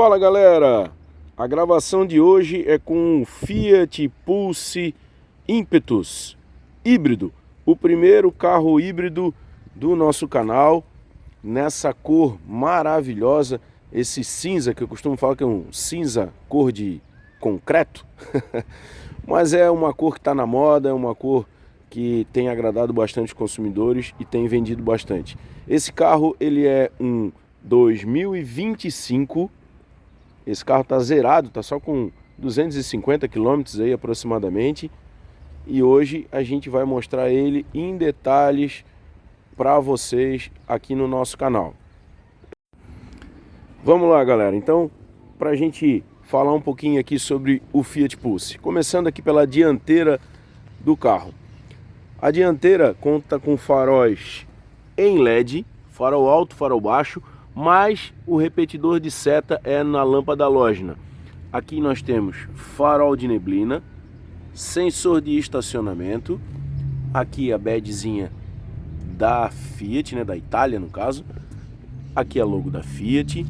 Fala galera, a gravação de hoje é com um Fiat Pulse Impetus híbrido, o primeiro carro híbrido do nosso canal, nessa cor maravilhosa, esse cinza que eu costumo falar que é um cinza cor de concreto, mas é uma cor que está na moda, é uma cor que tem agradado bastante os consumidores e tem vendido bastante. Esse carro ele é um 2025. Esse carro está zerado, está só com 250 km aí aproximadamente. E hoje a gente vai mostrar ele em detalhes para vocês aqui no nosso canal. Vamos lá, galera. Então, para a gente falar um pouquinho aqui sobre o Fiat Pulse. Começando aqui pela dianteira do carro. A dianteira conta com faróis em LED, farol alto, farol baixo, mas o repetidor de seta é na lâmpada halógena. Aqui nós temos farol de neblina, sensor de estacionamento, aqui a badzinha da Fiat, né, da Itália no caso, aqui a logo da Fiat,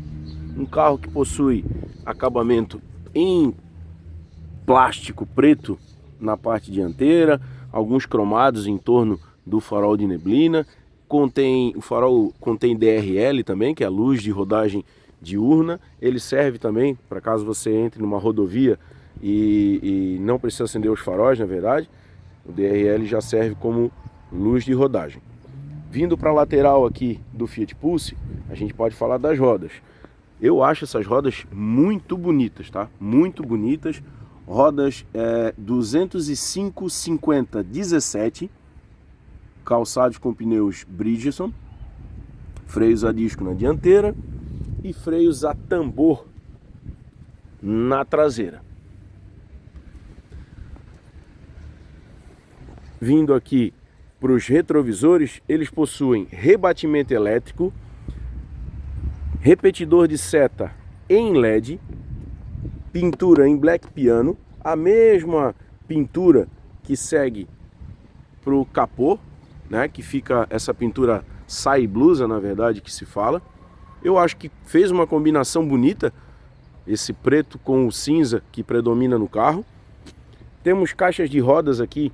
um carro que possui acabamento em plástico preto na parte dianteira, alguns cromados em torno do farol de neblina. O farol contém DRL também, que é a luz de rodagem diurna. Ele serve também para caso você entre numa rodovia e não precisa acender os faróis, na verdade. O DRL já serve como luz de rodagem. Vindo para a lateral aqui do Fiat Pulse, a gente pode falar das rodas. Eu acho essas rodas muito bonitas, tá? Muito bonitas. Rodas 205/50/17. Calçados com pneus Bridgestone, freios a disco na dianteira e freios a tambor na traseira. Vindo aqui para os retrovisores, eles possuem rebatimento elétrico, repetidor de seta em LED, pintura em black piano, a mesma pintura que segue para o capô, né, que fica essa pintura sai blusa, na verdade, que se fala. Eu acho que fez uma combinação bonita, esse preto com o cinza que predomina no carro. Temos caixas de rodas aqui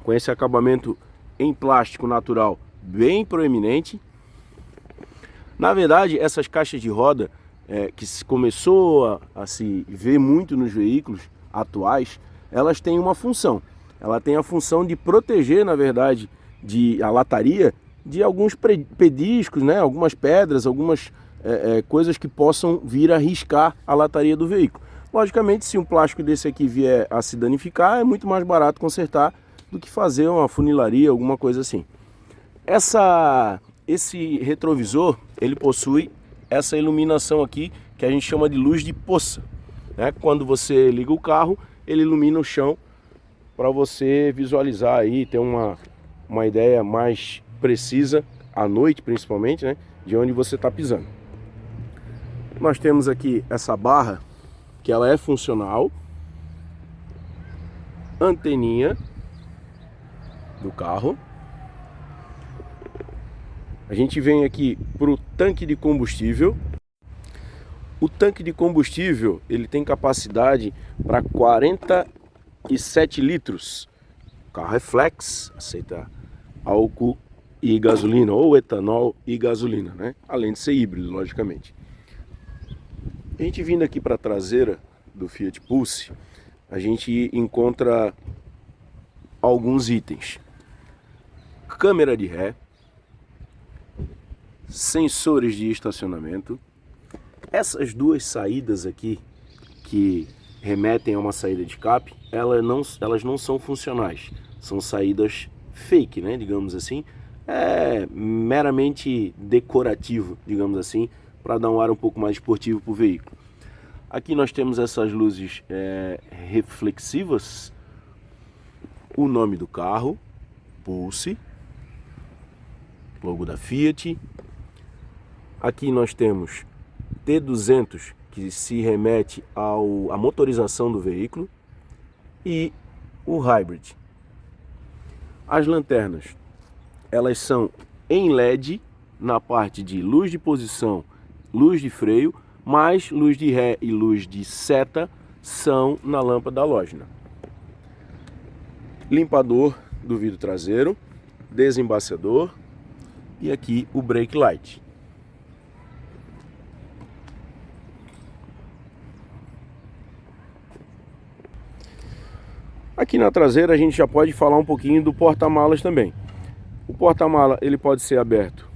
com esse acabamento em plástico natural bem proeminente. Na verdade, essas caixas de roda que começou a se ver muito nos veículos atuais, elas têm uma função. Ela tem a função de proteger, na verdade, a lataria de alguns pediscos, né? Algumas pedras, algumas coisas que possam vir a riscar a lataria do veículo. Logicamente, se um plástico desse aqui vier a se danificar, é muito mais barato consertar do que fazer uma funilaria, alguma coisa assim. Esse retrovisor, ele possui essa iluminação aqui, que a gente chama de luz de poça, né? Quando você liga o carro, ele ilumina o chão para você visualizar aí, ter uma ideia mais precisa, à noite principalmente, né, de onde você está pisando. Nós temos aqui essa barra, que ela é funcional, anteninha do carro. A gente vem aqui para o tanque de combustível. O tanque de combustível, ele tem capacidade para 47 litros. O carro é flex, aceita álcool e gasolina, ou etanol e gasolina, né? Além de ser híbrido, logicamente. A gente vindo aqui para a traseira do Fiat Pulse, a gente encontra alguns itens. Câmera de ré, sensores de estacionamento. Essas duas saídas aqui, que remetem a uma saída de escape, elas não são funcionais, são saídas fake, né, digamos assim, meramente decorativo, digamos assim, para dar um ar um pouco mais esportivo para o veículo. Aqui nós temos essas luzes reflexivas, o nome do carro, Pulse, logo da Fiat. Aqui nós temos T200, que se remete à motorização do veículo, e o Hybrid. As lanternas, elas são em LED na parte de luz de posição, luz de freio, mas luz de ré e luz de seta são na lâmpada halógena. Limpador do vidro traseiro, desembaciador e aqui o brake light. Aqui na traseira a gente já pode falar um pouquinho do porta-malas também. O porta-mala ele pode ser aberto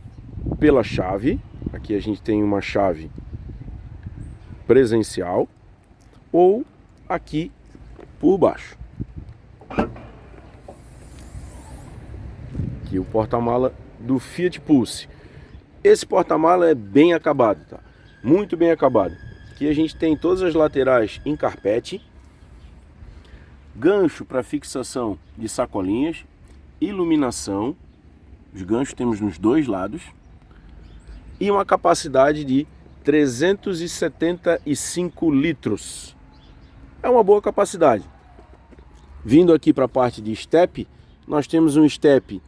pela chave. Aqui a gente tem uma chave presencial ou aqui por baixo. Aqui o porta-mala do Fiat Pulse. Esse porta-mala é bem acabado, tá? Muito bem acabado. Aqui a gente tem todas as laterais em carpete, gancho para fixação de sacolinhas, iluminação, os ganchos temos nos dois lados, e uma capacidade de 375 litros. É uma boa capacidade. Vindo aqui para a parte de step, nós temos um step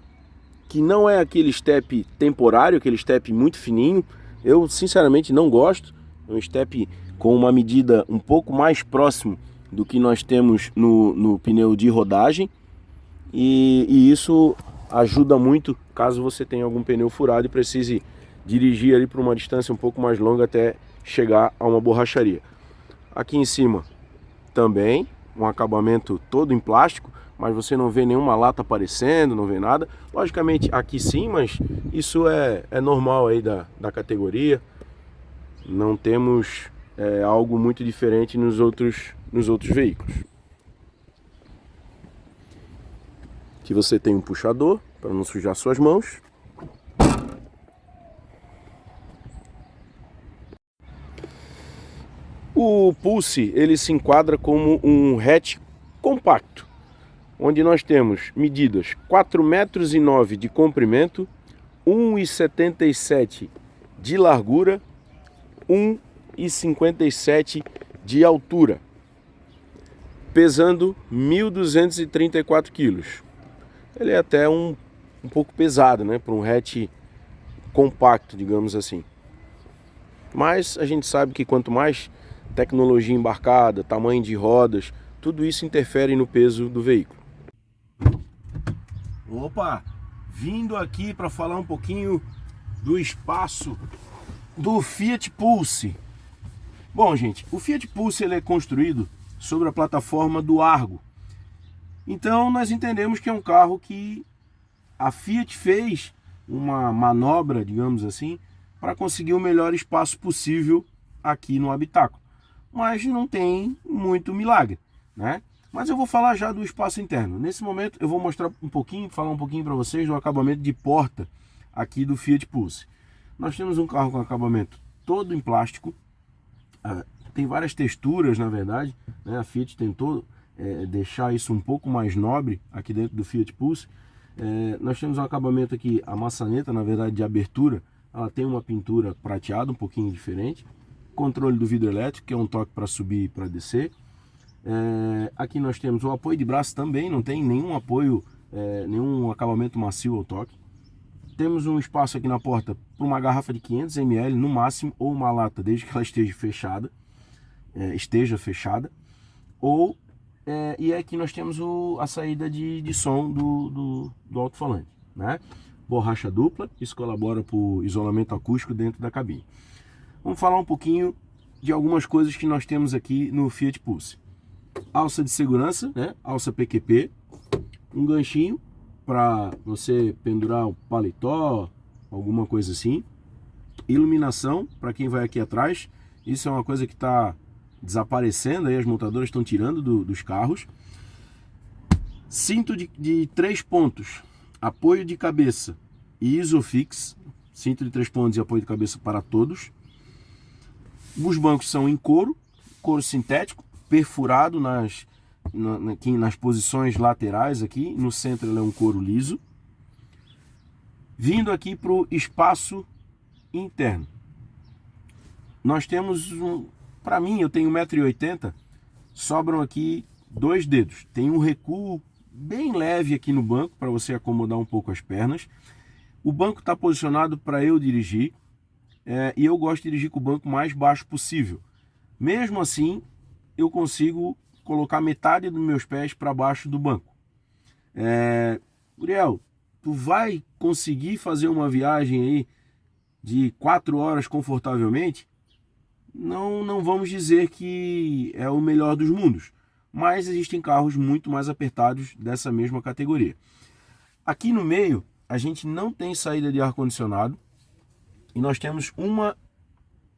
que não é aquele step temporário, aquele step muito fininho. Eu sinceramente não gosto. É um step com uma medida um pouco mais próximo do que nós temos no pneu de rodagem, e isso ajuda muito caso você tenha algum pneu furado e precise dirigir ali por uma distância um pouco mais longa até chegar a uma borracharia. Aqui em cima também um acabamento todo em plástico, mas você não vê nenhuma lata aparecendo, não vê nada. Logicamente aqui sim, mas isso é normal aí da categoria. Não temos algo muito diferente nos outros veículos. Aqui você tem um puxador para não sujar suas mãos. O Pulse ele se enquadra como um hatch compacto, onde nós temos medidas 4,9 metros de comprimento, 1,77 de largura, 1,57 de altura, pesando 1.234 quilos. Ele é até um pouco pesado, né, para um hatch compacto, digamos assim. Mas a gente sabe que quanto mais tecnologia embarcada, tamanho de rodas, tudo isso interfere no peso do veículo. Opa, vindo aqui para falar um pouquinho do espaço do Fiat Pulse. Bom, gente, o Fiat Pulse ele é construído sobre a plataforma do Argo. Então nós entendemos que é um carro que a Fiat fez uma manobra, digamos assim, para conseguir o melhor espaço possível aqui no habitáculo. Mas não tem muito milagre, né? Mas eu vou falar já do espaço interno. Nesse momento eu vou mostrar um pouquinho, falar um pouquinho para vocês do acabamento de porta aqui do Fiat Pulse. Nós temos um carro com acabamento todo em plástico. Tem várias texturas, na verdade, né? A Fiat tentou deixar isso um pouco mais nobre aqui dentro do Fiat Pulse. Nós temos um acabamento aqui, a maçaneta, na verdade, de abertura, ela tem uma pintura prateada, um pouquinho diferente. Controle do vidro elétrico, que é um toque para subir e para descer. Aqui nós temos o apoio de braço também, não tem nenhum apoio, nenhum acabamento macio ao toque. Temos um espaço aqui na porta para uma garrafa de 500 ml no máximo, ou uma lata, desde que ela esteja fechada. E aqui nós temos a saída de som do alto-falante, né? Borracha dupla, isso colabora para o isolamento acústico dentro da cabine. Vamos falar um pouquinho de algumas coisas que nós temos aqui no Fiat Pulse. Alça de segurança, né? Alça PQP, um ganchinho para você pendurar o paletó, alguma coisa assim. Iluminação para quem vai aqui atrás. Isso é uma coisa que está desaparecendo, aí as montadoras estão tirando dos carros. Cinto de 3 pontos, apoio de cabeça e Isofix. Cinto de 3 pontos e apoio de cabeça para todos. Os bancos são em couro sintético, perfurado nas posições laterais aqui. No centro ele é um couro liso. Vindo aqui para o espaço interno. Nós temos para mim, eu tenho 1,80 m, sobram aqui 2 dedos. Tem um recuo bem leve aqui no banco, para você acomodar um pouco as pernas. O banco está posicionado para eu dirigir. e eu gosto de dirigir com o banco mais baixo possível. Mesmo assim, eu consigo colocar metade dos meus pés para baixo do banco. Uriel, tu vai conseguir fazer uma viagem aí de 4 horas confortavelmente? Não vamos dizer que é o melhor dos mundos, mas existem carros muito mais apertados dessa mesma categoria. Aqui no meio, a gente não tem saída de ar-condicionado e nós temos uma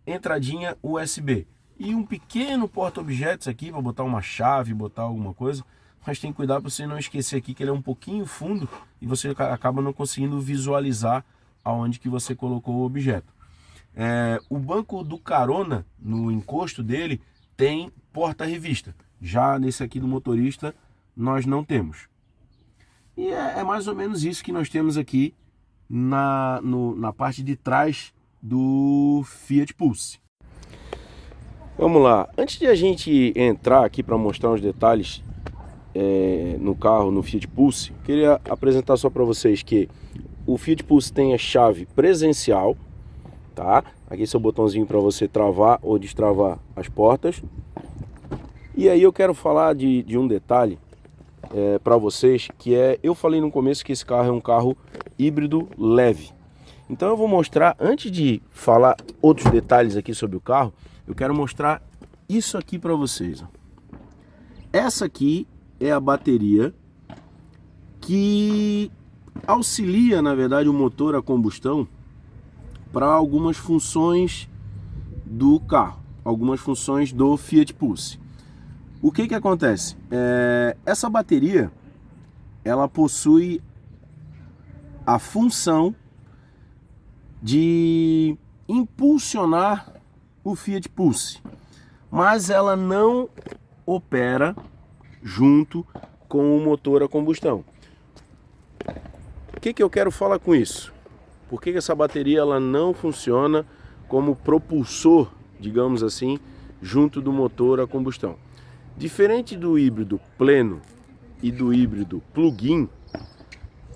entradinha USB e um pequeno porta-objetos aqui para botar uma chave, botar alguma coisa, mas tem que cuidar para você não esquecer aqui que ele é um pouquinho fundo e você acaba não conseguindo visualizar aonde que você colocou o objeto. O banco do carona, no encosto dele, tem porta-revista. Já nesse aqui do motorista, nós não temos. E é mais ou menos isso que nós temos aqui na parte de trás do Fiat Pulse. Vamos lá, antes de a gente entrar aqui para mostrar uns detalhes no carro, no Fiat Pulse, queria apresentar só para vocês que o Fiat Pulse tem a chave presencial, tá? Aqui esse é o botãozinho para você travar ou destravar as portas. E aí eu quero falar de um detalhe para vocês, que eu falei no começo que esse carro é um carro híbrido leve. Então eu vou mostrar, antes de falar outros detalhes aqui sobre o carro, eu quero mostrar isso aqui para vocês. Ó. Essa aqui é a bateria que auxilia, na verdade, o motor a combustão para algumas funções do carro, algumas funções do Fiat Pulse. O que acontece? Essa bateria, ela possui a função de impulsionar o Fiat Pulse, mas ela não opera junto com o motor a combustão. O que eu quero falar com isso? Por que essa bateria ela não funciona como propulsor, digamos assim, junto do motor a combustão? Diferente do híbrido pleno e do híbrido plug-in,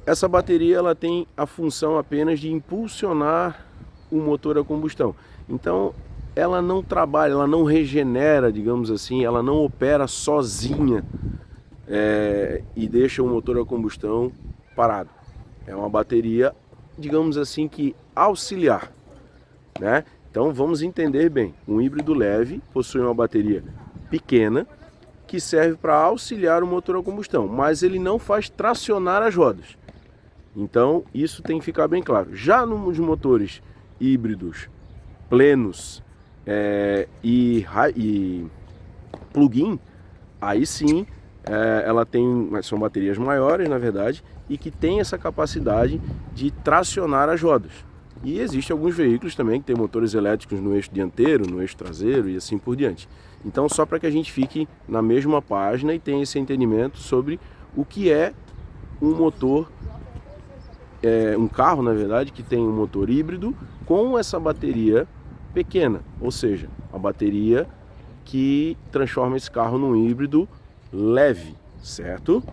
essa bateria ela tem a função apenas de impulsionar o motor a combustão. Então ela não trabalha, ela não regenera, digamos assim, ela não opera sozinha e deixa o motor a combustão parado. É uma bateria, digamos assim, que auxiliar, né? Então vamos entender bem, um híbrido leve possui uma bateria pequena que serve para auxiliar o motor a combustão, mas ele não faz tracionar as rodas. Então isso tem que ficar bem claro. Já nos motores híbridos plenos e plug-in, aí sim são baterias maiores, na verdade, e que tem essa capacidade de tracionar as rodas. E existem alguns veículos também que tem motores elétricos no eixo dianteiro, no eixo traseiro e assim por diante. Então só para que a gente fique na mesma página e tenha esse entendimento sobre o que é um motor, um carro, na verdade, que tem um motor híbrido com essa bateria pequena, ou seja, a bateria que transforma esse carro num híbrido leve, certo?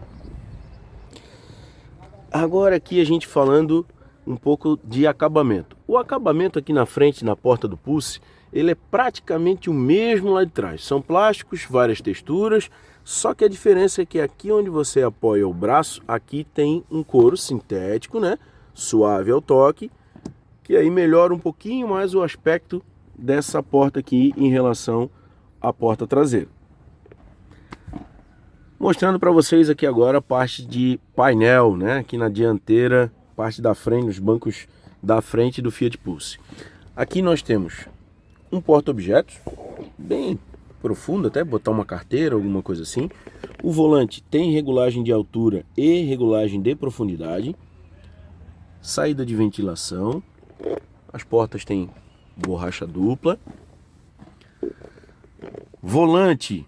Agora aqui a gente falando um pouco de acabamento. O acabamento aqui na frente, na porta do Pulse, ele é praticamente o mesmo lá de trás. São plásticos, várias texturas, só que a diferença é que aqui onde você apoia o braço, aqui tem um couro sintético, né? Suave ao toque, que aí melhora um pouquinho mais o aspecto dessa porta aqui em relação à porta traseira. Mostrando para vocês aqui agora a parte de painel, né? Aqui na dianteira, parte da frente, os bancos da frente do Fiat Pulse. Aqui nós temos um porta-objetos, bem profundo, até botar uma carteira, alguma coisa assim. O volante tem regulagem de altura e regulagem de profundidade. Saída de ventilação. As portas têm borracha dupla. Volante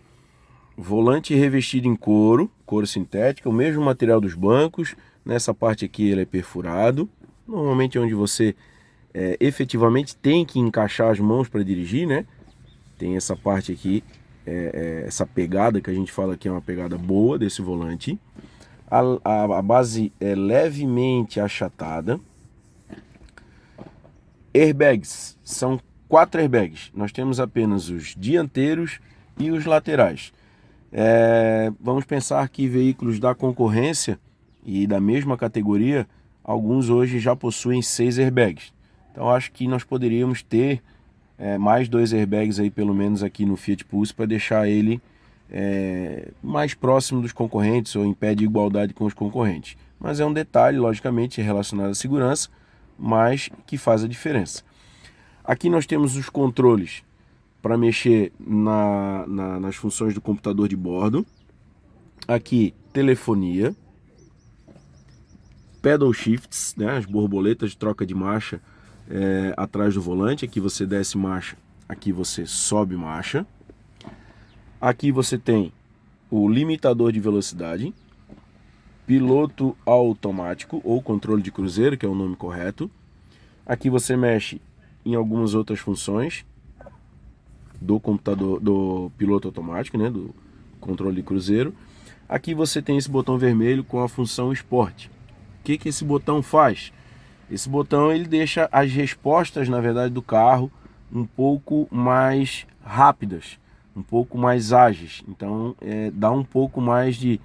revestido em couro sintético, o mesmo material dos bancos. Nessa parte aqui ele é perfurado. Normalmente é onde você efetivamente tem que encaixar as mãos para dirigir, né? Tem essa parte aqui, essa pegada que a gente fala que é uma pegada boa desse volante. A base é levemente achatada. Airbags, são 4 airbags. Nós temos apenas os dianteiros e os laterais. Vamos pensar que veículos da concorrência e da mesma categoria, alguns hoje já possuem 6 airbags. Então acho que nós poderíamos ter mais 2 airbags aí pelo menos aqui no Fiat Pulse para deixar ele mais próximo dos concorrentes ou em pé de igualdade com os concorrentes. Mas é um detalhe, logicamente, relacionado à segurança, mas que faz a diferença. Aqui nós temos os controles para mexer nas funções do computador de bordo. Aqui, telefonia, pedal shifts, né, as borboletas de troca de marcha atrás do volante. Aqui você desce marcha, aqui você sobe marcha. Aqui você tem o limitador de velocidade, piloto automático ou controle de cruzeiro, que é o nome correto. Aqui você mexe em algumas outras funções do computador, do piloto automático, né, do controle de cruzeiro. Aqui você tem esse botão vermelho com a função Sport. O que esse botão faz? Esse botão ele deixa as respostas, na verdade, do carro um pouco mais rápidas, um pouco mais ágeis. Então dá um pouco mais de,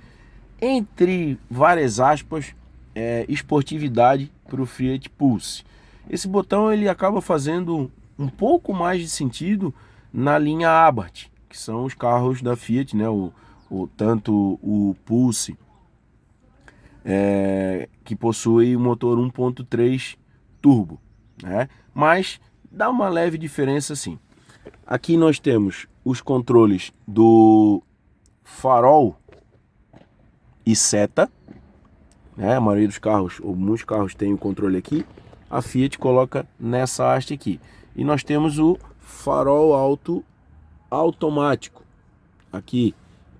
entre várias aspas, esportividade para o Fiat Pulse. Esse botão ele acaba fazendo um pouco mais de sentido na linha Abarth, que são os carros da Fiat, né? Tanto o Pulse, que possui o motor 1.3 turbo, né? Mas dá uma leve diferença sim. Aqui nós temos os controles do farol e seta, né? A maioria dos carros, ou muitos carros, tem o controle aqui. A Fiat coloca nessa haste aqui. E nós temos o farol alto automático. Aqui,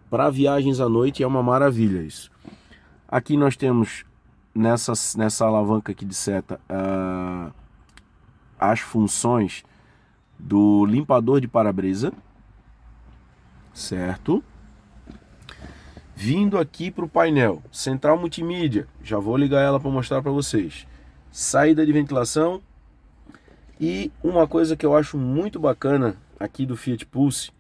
para viagens à noite, é uma maravilha isso. Aqui nós temos, nessa alavanca aqui de seta, as funções do limpador de para-brisa, certo? Vindo aqui para o painel, central multimídia, já vou ligar ela para mostrar para vocês. Saída de ventilação. E uma coisa que eu acho muito bacana aqui do Fiat Pulse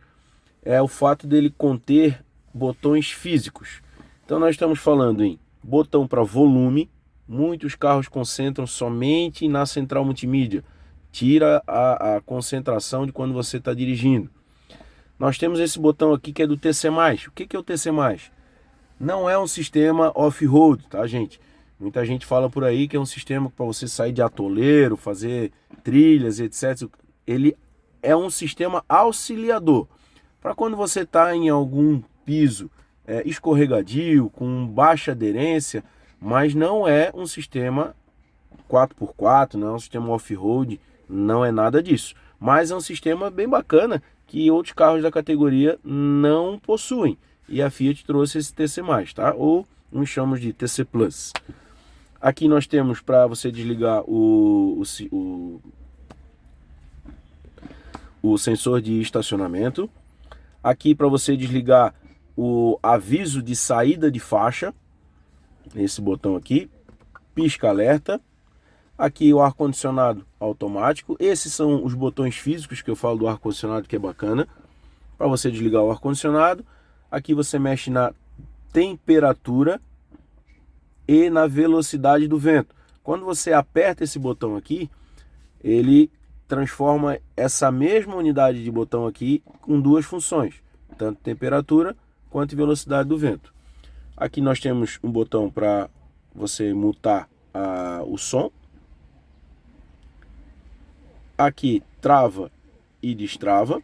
é o fato dele conter botões físicos. Então nós estamos falando em botão para volume. Muitos carros concentram somente na central multimídia, tira a concentração de quando você está dirigindo. Nós temos esse botão aqui que é do TC+. O que é o TC+? Não é um sistema off-road, tá, gente? Muita gente fala por aí que é um sistema para você sair de atoleiro, fazer trilhas, etc. Ele é um sistema auxiliador para quando você está em algum piso escorregadio, com baixa aderência, mas não é um sistema 4x4, não é um sistema off-road, não é nada disso. Mas é um sistema bem bacana que outros carros da categoria não possuem. E a Fiat trouxe esse TC+, tá? Ou nos chamamos de TC Plus. Aqui nós temos para você desligar o sensor de estacionamento. Aqui para você desligar o aviso de saída de faixa. Esse botão aqui. Pisca-alerta. Aqui o ar-condicionado automático. Esses são os botões físicos que eu falo do ar-condicionado, que é bacana. Para você desligar o ar-condicionado. Aqui você mexe na temperatura e na velocidade do vento. Quando você aperta esse botão aqui, ele transforma essa mesma unidade de botão aqui com duas funções, tanto temperatura quanto velocidade do vento. Aqui nós temos um botão para você mutar o som. Aqui trava e destrava.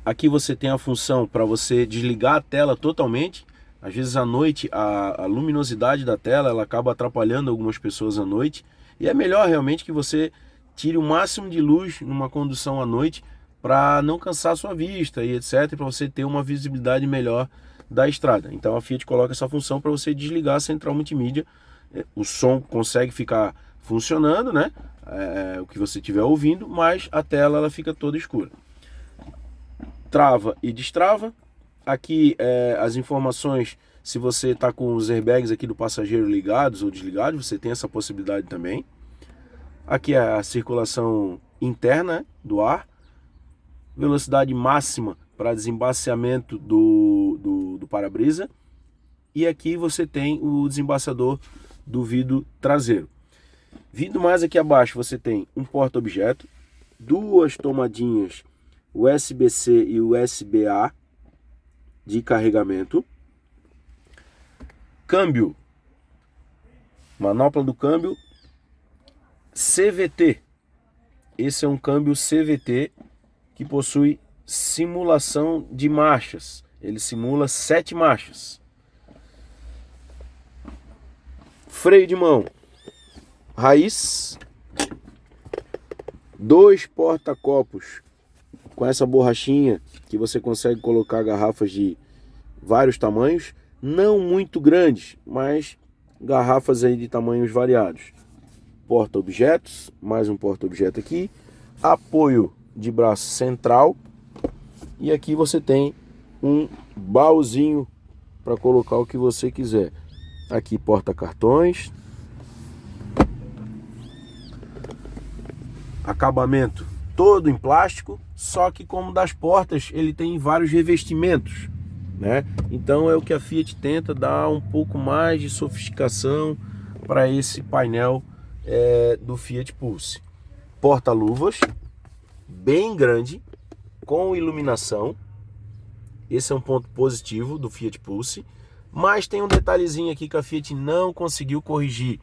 Aqui você tem a função para você desligar a tela totalmente. Às vezes à noite a luminosidade da tela ela acaba atrapalhando algumas pessoas à noite. E é melhor realmente que você tire o máximo de luz numa condução à noite para não cansar a sua vista e etc. Para você ter uma visibilidade melhor da estrada. Então a Fiat coloca essa função para você desligar a central multimídia. O som consegue ficar funcionando, né? O que você estiver ouvindo, mas a tela ela fica toda escura. Trava e destrava. Aqui as informações, se você está com os airbags aqui do passageiro ligados ou desligados, você tem essa possibilidade também. Aqui é a circulação interna do ar, velocidade máxima para desembaciamento do para-brisa, e aqui você tem o desembaçador do vidro traseiro. Vindo mais aqui abaixo, você tem um porta-objeto, duas tomadinhas USB-C e USB-A de carregamento, câmbio, manopla do câmbio CVT. Esse é um câmbio CVT que possui simulação de marchas. Ele simula 7 marchas. Freio de mão raiz, dois porta-copos com essa borrachinha que você consegue colocar garrafas de vários tamanhos, não muito grandes, mas garrafas aí de tamanhos variados. Porta-objetos, mais um porta-objeto aqui, apoio de braço central, e aqui você tem um baúzinho para colocar o que você quiser. Aqui porta-cartões, acabamento todo em plástico, só que como das portas ele tem vários revestimentos, né? Então é o que a Fiat tenta dar um pouco mais de sofisticação para esse painel do Fiat Pulse. Porta-luvas bem grande, com iluminação. Esse é um ponto positivo do Fiat Pulse. Mas tem um detalhezinho aqui que a Fiat não conseguiu corrigir.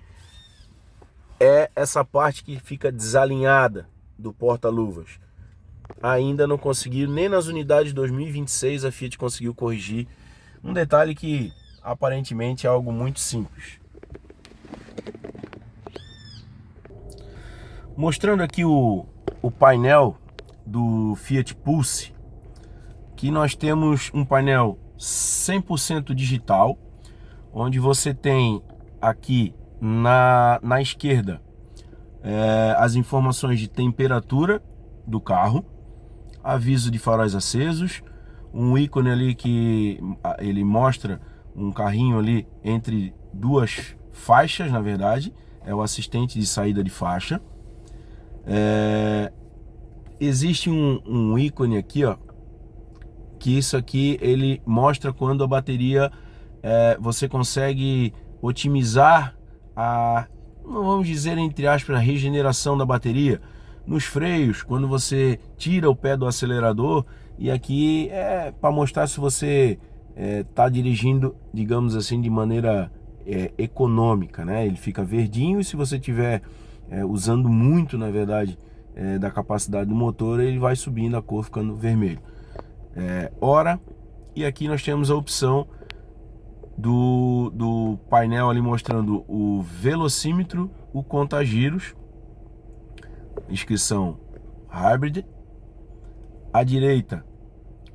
É essa parte que fica desalinhada do porta-luvas. Ainda não conseguiu, nem nas unidades 2026 a Fiat conseguiu corrigir. Um detalhe que aparentemente é algo muito simples. Mostrando aqui o painel do Fiat Pulse, que nós temos um painel 100% digital, onde você tem aqui na esquerda as informações de temperatura do carro, aviso de faróis acesos, um ícone ali que ele mostra um carrinho ali entre duas faixas, na verdade, é o assistente de saída de faixa. Existe um ícone aqui, ó, que isso aqui ele mostra quando a bateria você consegue otimizar não vamos dizer entre aspas, a regeneração da bateria nos freios, quando você tira o pé do acelerador, e aqui é para mostrar se você está dirigindo, digamos assim, de maneira econômica, né? Ele fica verdinho, e se você estiver usando muito, na verdade, da capacidade do motor, ele vai subindo a cor, ficando vermelho. Hora, e aqui nós temos a opção do painel ali mostrando o velocímetro, o contagiros, inscrição hybrid, à direita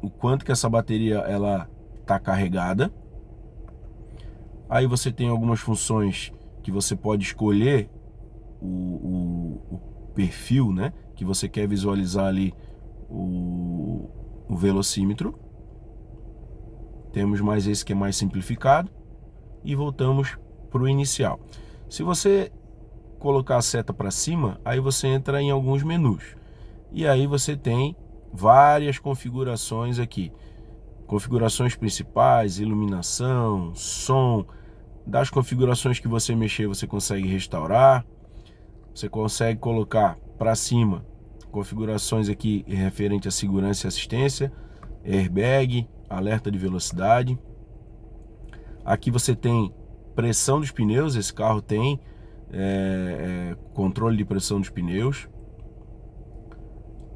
o quanto que essa bateria ela está carregada. Aí você tem algumas funções que você pode escolher o perfil, né, que você quer visualizar ali o velocímetro. Temos mais esse que é mais simplificado, e voltamos para o inicial. Se você colocar a seta para cima, aí você entra em alguns menus, e aí você tem várias configurações aqui, configurações principais, iluminação, som. Das configurações que você mexer, você consegue restaurar, você consegue colocar para cima configurações aqui referente à segurança e assistência, airbag, alerta de velocidade. Aqui você tem pressão dos pneus, esse carro tem controle de pressão dos pneus.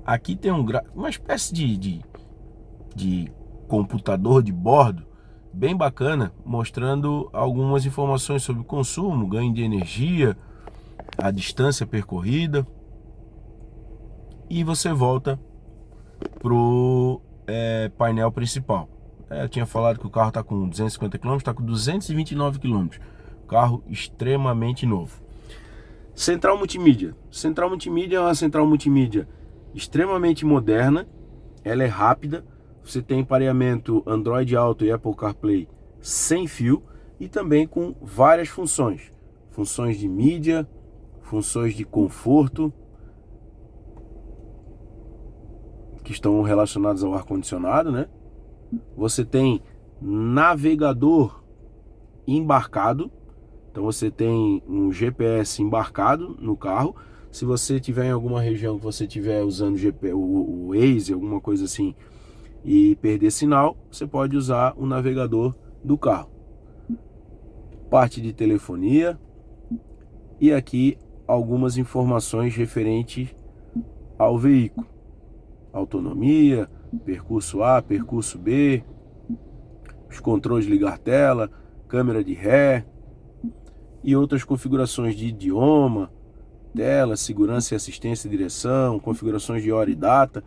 Aqui tem uma espécie de computador de bordo bem bacana, mostrando algumas informações sobre o consumo, ganho de energia, a distância percorrida. E você volta pro painel principal. Eu tinha falado que o carro está com 250 km, está com 229 km. Carro extremamente novo. Central multimídia. Central multimídia é uma central multimídia extremamente moderna. Ela é rápida. Você tem pareamento Android Auto e Apple CarPlay sem fio, e também com várias funções. Funções de mídia, funções de conforto que estão relacionadas ao ar-condicionado, né? Você tem navegador embarcado, então você tem um GPS embarcado no carro. Se você tiver em alguma região que você estiver usando o Waze, alguma coisa assim, e perder sinal, você pode usar o navegador do carro. Parte de telefonia e aqui algumas informações referentes ao veículo. Autonomia, percurso A, percurso B, os controles de ligar tela, câmera de ré e outras configurações de idioma, tela, segurança e assistência e direção, configurações de hora e data.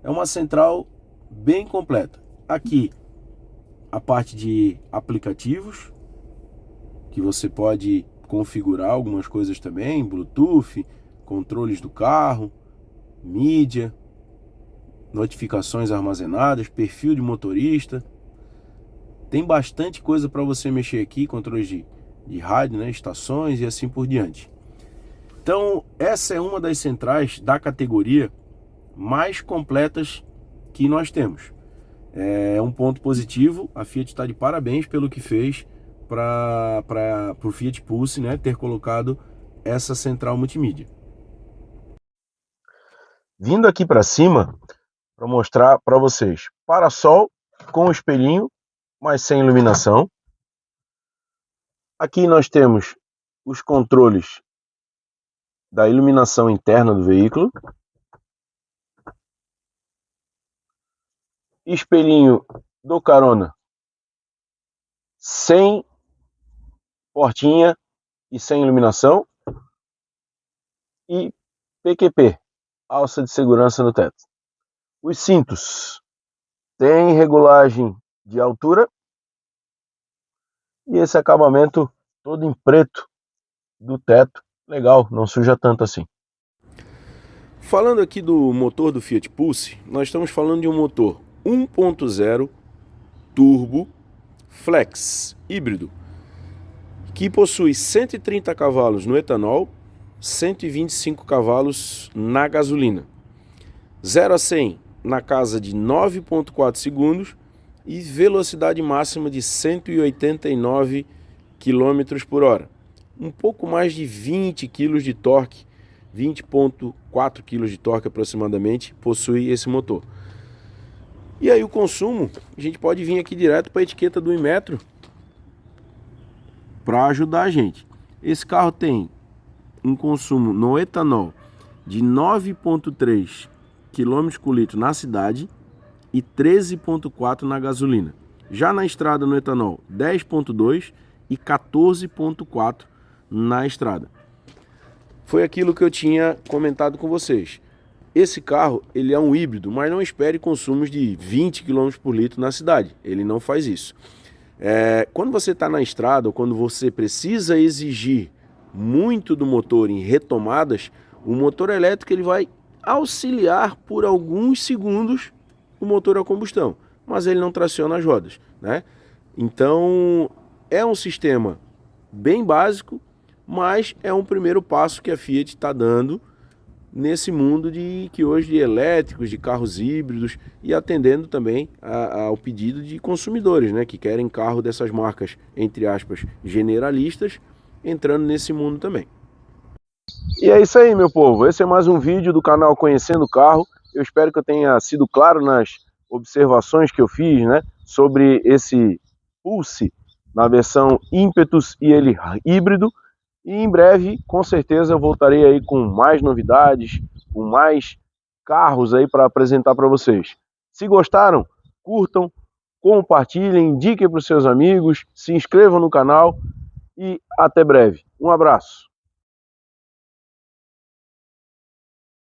É uma central bem completa. Aqui a parte de aplicativos, que você pode configurar algumas coisas também, Bluetooth, controles do carro, mídia, notificações armazenadas, perfil de motorista. Tem bastante coisa para você mexer aqui, controles de rádio, né, estações e assim por diante. Então, essa é uma das centrais da categoria mais completas que nós temos. É um ponto positivo, a Fiat está de parabéns pelo que fez para o Fiat Pulse, né, ter colocado essa central multimídia. Vindo aqui para cima, para mostrar para vocês, para-sol com espelhinho, mas sem iluminação. Aqui nós temos os controles da iluminação interna do veículo. Espelhinho do carona sem portinha e sem iluminação. E PQP, alça de segurança no teto. Os cintos têm regulagem de altura. E esse acabamento todo em preto do teto, legal, não suja tanto assim. Falando aqui do motor do Fiat Pulse, nós estamos falando de um motor 1.0 turbo flex híbrido, que possui 130 cavalos no etanol, 125 cavalos na gasolina. 0 a 100 na casa de 9.4 segundos e velocidade máxima de 189 km por hora. Um pouco mais de 20 kg de torque, 20,4 kg de torque aproximadamente, possui esse motor. E aí o consumo, a gente pode vir aqui direto para a etiqueta do Inmetro para ajudar a gente. Esse carro tem um consumo no etanol de 9,3 km por litro na cidade e 13,4 na gasolina. Já na estrada no etanol, 10,2 e 14,4 na estrada. Foi aquilo que eu tinha comentado com vocês. Esse carro, ele é um híbrido, mas não espere consumos de 20 km por litro na cidade. Ele não faz isso. Quando você está na estrada ou quando você precisa exigir muito do motor em retomadas, o motor elétrico ele vai auxiliar por alguns segundos o motor a combustão, mas ele não traciona as rodas, né? Então é um sistema bem básico, mas é um primeiro passo que a Fiat está dando nesse mundo que hoje de elétricos, de carros híbridos e atendendo também ao pedido de consumidores, né, que querem carro dessas marcas, entre aspas, generalistas, entrando nesse mundo também. E é isso aí, meu povo. Esse é mais um vídeo do canal Conhecendo o Carro. Eu espero que eu tenha sido claro nas observações que eu fiz, né, sobre esse Pulse na versão Impetus e ele híbrido. E em breve, com certeza, eu voltarei aí com mais novidades, com mais carros aí para apresentar para vocês. Se gostaram, curtam, compartilhem, indiquem para os seus amigos, se inscrevam no canal e até breve. Um abraço.